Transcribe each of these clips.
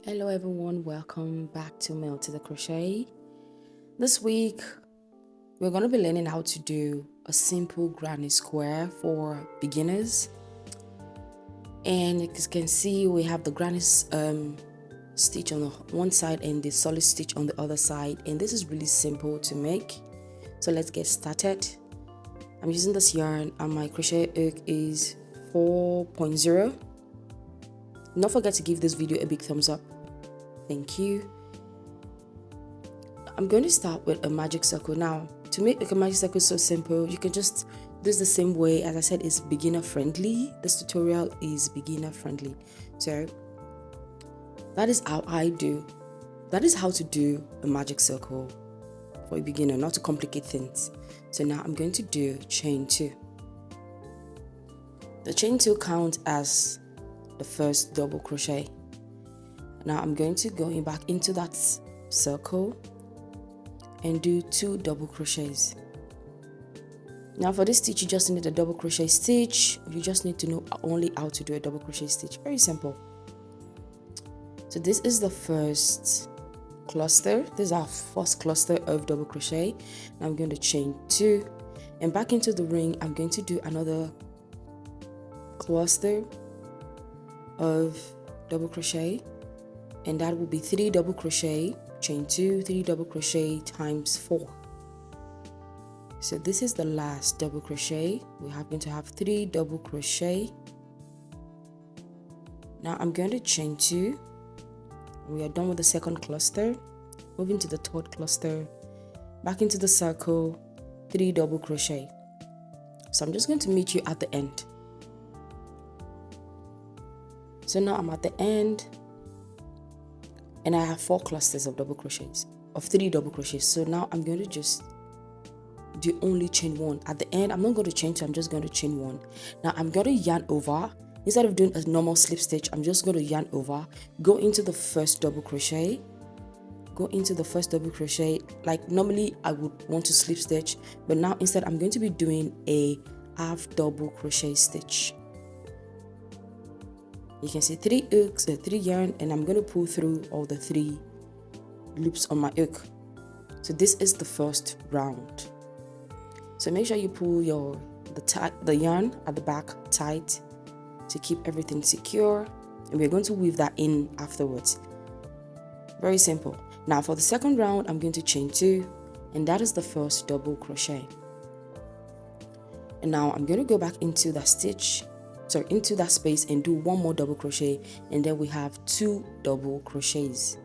Hello everyone, welcome back to Maltida crochet. This week we're going to be learning how to do a simple granny square for beginners. And as you can see, we have the granny stitch on the one side and the solid stitch on the other side, and this is really simple to make. So let's get started. I'm using this yarn and my crochet hook is 4.0. Don't forget to give this video a big thumbs up. Thank you. I'm going to start with a magic circle. Now, to make a magic circle so simple, you can just do this the same way. As I said, it's beginner friendly. This tutorial is beginner friendly. So that is how I do. That is how to do a magic circle for a beginner, not to complicate things. So now I'm going to do chain 2. The chain 2 counts as the first double crochet. Now I'm going to go back into that circle and do 2 double crochets. Now for this stitch, you just need a double crochet stitch. You just need to know only how to do a double crochet stitch. Very simple. So this is the first cluster. This is our first cluster of double crochet. Now I'm going to chain 2, and back into the ring I'm going to do another cluster of double crochet, and that will be 3 double crochet, chain 2, 3 double crochet times 4. So this is the last double crochet. We are going to have 3 double crochet. Now I'm going to chain 2. We are done with the second cluster. Moving to the third cluster, back into the circle, 3 double crochet. So I'm just going to meet you at the end. So now I'm at the end, and I have 4 clusters of double crochets, of 3 double crochets. So now I'm going to just do only chain 1. At the end, I'm not going to chain 2, I'm just going to chain 1. Now I'm going to yarn over. Instead of doing a normal slip stitch, I'm just going to yarn over, go into the first double crochet, go into the first double crochet. Like normally I would want to slip stitch, but now instead I'm going to be doing a half double crochet stitch. You can see 3 hooks, 3 yarn, and I'm going to pull through all the 3 loops on my hook. So this is the first round. So make sure you pull the yarn at the back tight to keep everything secure, and we're going to weave that in afterwards. Very simple. Now for the second round, I'm going to chain 2, and that is the first double crochet. And now I'm going to go back into that into that space and do 1 more double crochet, and then we have 2 double crochets.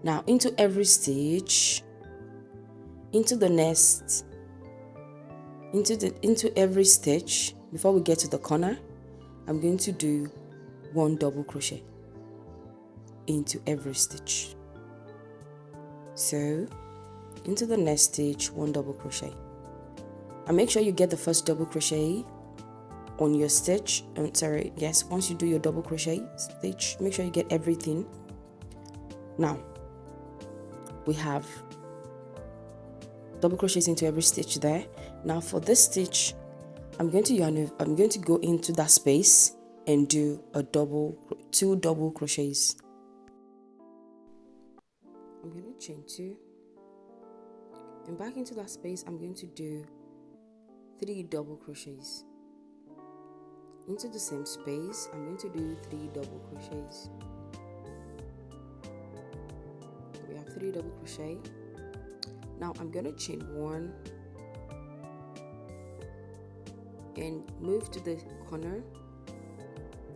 Now into every stitch, into every stitch, before we get to the corner, I'm going to do 1 double crochet into every stitch. So into the next stitch, 1 double crochet, and make sure you get the first double crochet on your stitch. Once you do your double crochet stitch, make sure you get everything. Now we have double crochets into every stitch there. Now for this stitch, I'm going to go into that space and do 2 double crochets. I'm going to chain 2, and back into that space I'm going to do 3 double crochets. Into the same space I'm going to do 3 double crochets. We have 3 double crochet. Now I'm going to chain 1 and move to the corner.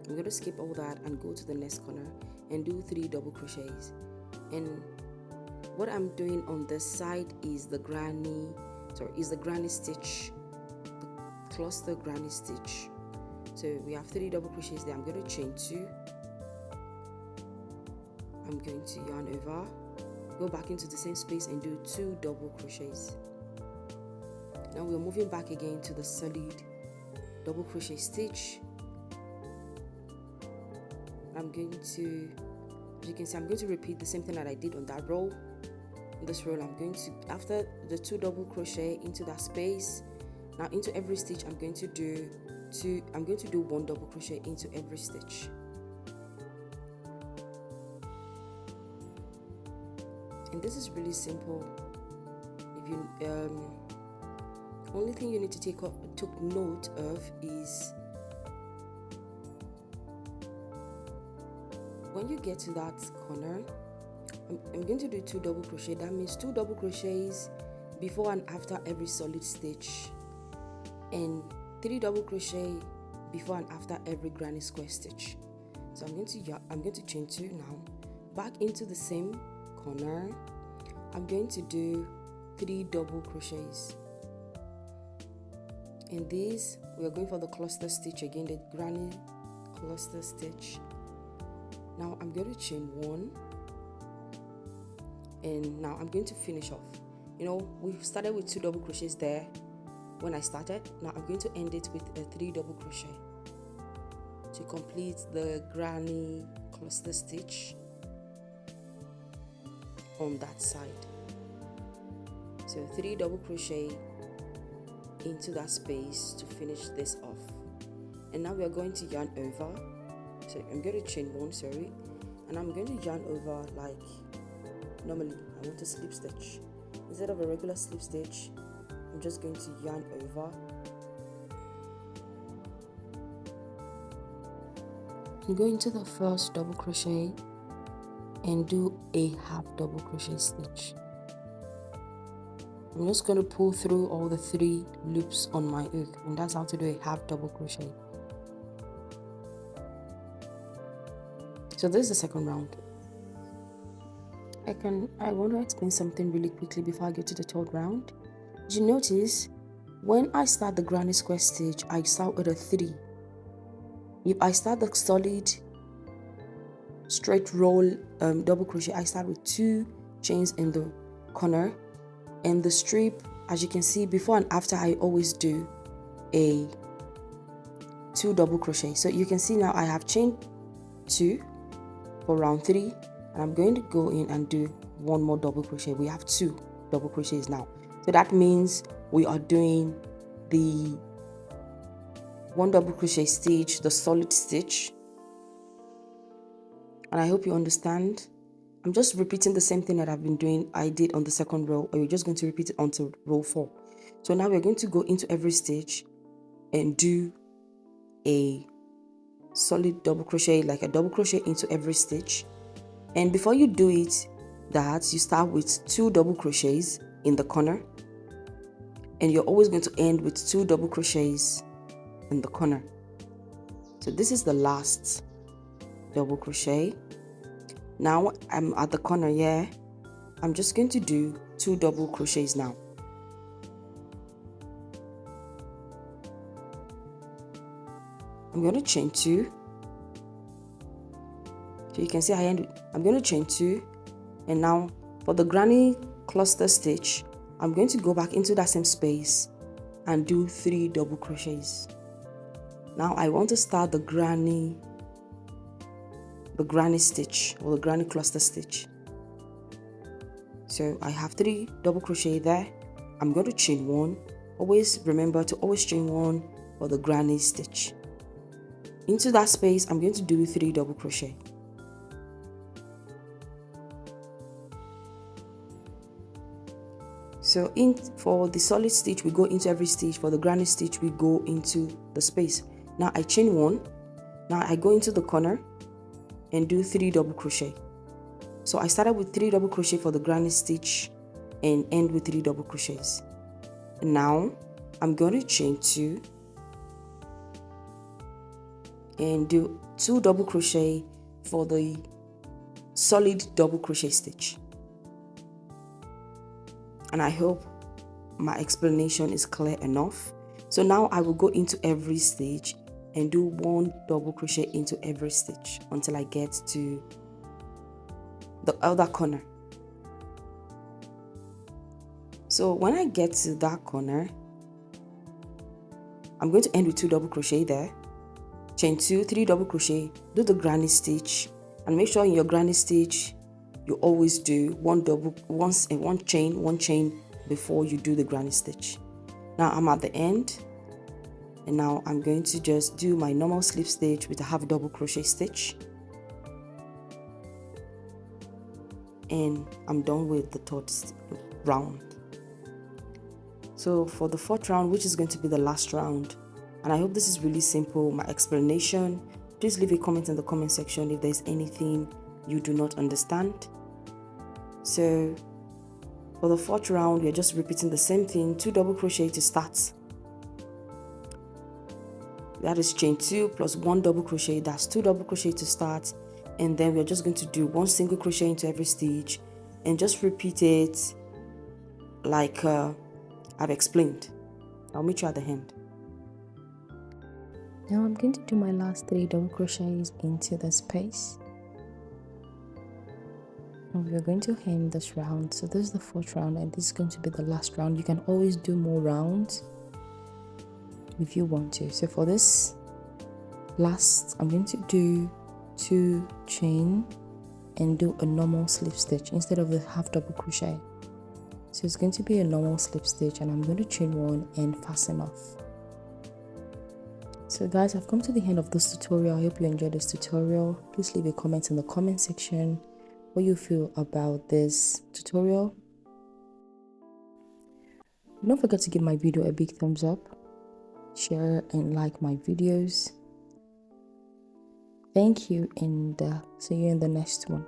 I'm going to skip all that and go to the next corner and do 3 double crochets. And what I'm doing on this side is the granny stitch, the cluster granny stitch. So we have 3 double crochets there. I'm going to chain 2. I'm going to yarn over, go back into the same space and do 2 double crochets. Now we're moving back again to the solid double crochet stitch. I'm going to, as you can see, I'm going to repeat the same thing that I did on that row. In this row, I'm going to, after the 2 double crochet into that space, now into every stitch I'm going to do 1 double crochet into every stitch. And this is really simple. If you only thing you need to take note of is when you get to that corner, I'm going to do 2 double crochet. That means 2 double crochets before and after every solid stitch, and 3 double crochet before and after every granny square stitch. So I'm going to chain 2 now. Back into the same corner, I'm going to do 3 double crochets. In these, we are going for the cluster stitch again, the granny cluster stitch. Now I'm going to chain 1, and now I'm going to finish off. You know, we started with 2 double crochets there when I started. Now I'm going to end it with a 3 double crochet to complete the granny cluster stitch on that side. So 3 double crochet into that space to finish this off. And now we are going to yarn over. So I'm going to chain 1, sorry, and I'm going to yarn over like normally I want a slip stitch. Instead of a regular slip stitch, I'm just going to yarn over. And go into the first double crochet and do a half double crochet stitch. I'm just going to pull through all the 3 loops on my hook, and that's how to do a half double crochet. So this is the second round. I want to explain something really quickly before I get to the third round. Did you notice when I start the granny square stitch, I start with a 3. If I start the solid straight roll double crochet, I start with 2 chains in the corner, and the strip, as you can see, before and after I always do a 2 double crochet. So you can see now I have chained 2 for round 3, and I'm going to go in and do 1 more double crochet. We have 2 double crochets now, so that means we are doing the 1 double crochet stitch, the solid stitch, and I hope you understand. I'm just repeating the same thing that I did on the second row, or you're just going to repeat it onto row 4. So now we're going to go into every stitch and do a solid double crochet, like a double crochet into every stitch. And before you do it, you start with 2 double crochets in the corner, and you're always going to end with 2 double crochets in the corner. So this is the last double crochet. Now I'm at the corner here. I'm just going to do 2 double crochets now. I'm going to chain 2. So you can see I'm going to chain 2, and now for the granny cluster stitch, I'm going to go back into that same space and do 3 double crochets. Now I want to start the granny stitch, or the granny cluster stitch. So I have 3 double crochet there. I'm going to chain 1. Always remember to always chain 1 for the granny stitch. Into that space, I'm going to do 3 double crochet. So for the solid stitch, we go into every stitch. For the granny stitch, we go into the space. Now I chain 1. Now I go into the corner and do 3 double crochet. So I started with 3 double crochet for the granny stitch and end with 3 double crochets. And now I'm going to chain 2 and do 2 double crochet for the solid double crochet stitch. And I hope my explanation is clear enough. So now I will go into every stitch and do 1 double crochet into every stitch until I get to the other corner. So when I get to that corner, I'm going to end with 2 double crochet there. Chain 2, 3 double crochet, do the granny stitch, and make sure in your granny stitch you always do one chain before you do the granny stitch. Now I'm at the end, and now I'm going to just do my normal slip stitch with a half double crochet stitch. and I'm done with the third round. So for the fourth round, which is going to be the last round, and I hope this is really simple, my explanation, please leave a comment in the comment section if there's anything you do not understand. So for the fourth round, we're just repeating the same thing, 2 double crochet to start. That is chain 2 plus 1 double crochet, that's 2 double crochet to start, and then we're just going to do 1 single crochet into every stitch and just repeat it like I've explained. I'll meet you at the end. Now I'm going to do my last 3 double crochets into the space. And we're going to end this round. So this is the 4th round and this is going to be the last round. You can always do more rounds if you want to. So for this last, I'm going to do 2 chain and do a normal slip stitch instead of the half double crochet. So it's going to be a normal slip stitch, and I'm going to chain 1 and fasten off. So guys, I've come to the end of this tutorial. I hope you enjoyed this tutorial. Please leave a comment in the comment section what you feel about this tutorial. Don't forget to give my video a big thumbs up, share and like my videos. Thank you, and see you in the next one.